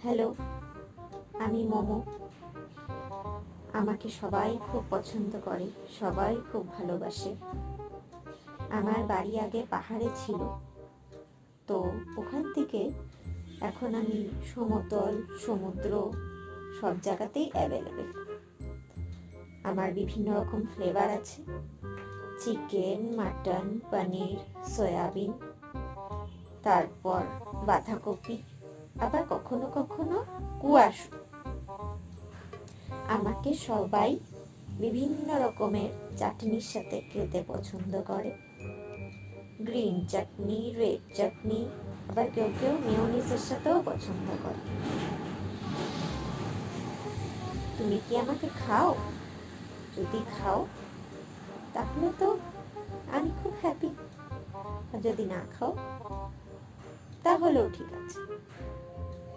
Hello, আমি মোমো। আমাকে সবাই খুব পছন্দ করে, সবাই খুব ভালোবাসে। আমার বাড়ি আগে পাহাড়ে ছিল, তো ওখান থেকে এখন আমি সমতল, সমুদ্র সব জায়গাতেই অ্যাভেলেবেল। আমার বিভিন্ন রকম ফ্লেভার আছে: চিকেন, মাটন, পনির, সয়াবিন, তারপর বাঁধাকপি, আবার কখনো কখনো কুয়াশা। আমাকে সবাই বিভিন্ন রকমের চাটনির সাথে খেতে পছন্দ করে। গ্রিন চাটনি, রেড চাটনি, আবার কেউ কেউ মেয়োনিজের সাথেও পছন্দ করে। তুমি কি আমাকে খাও? যদি খাও তাহলে তো আমি খুব হ্যাপি, আর যদি না খাও তাহলেও ঠিক আছে।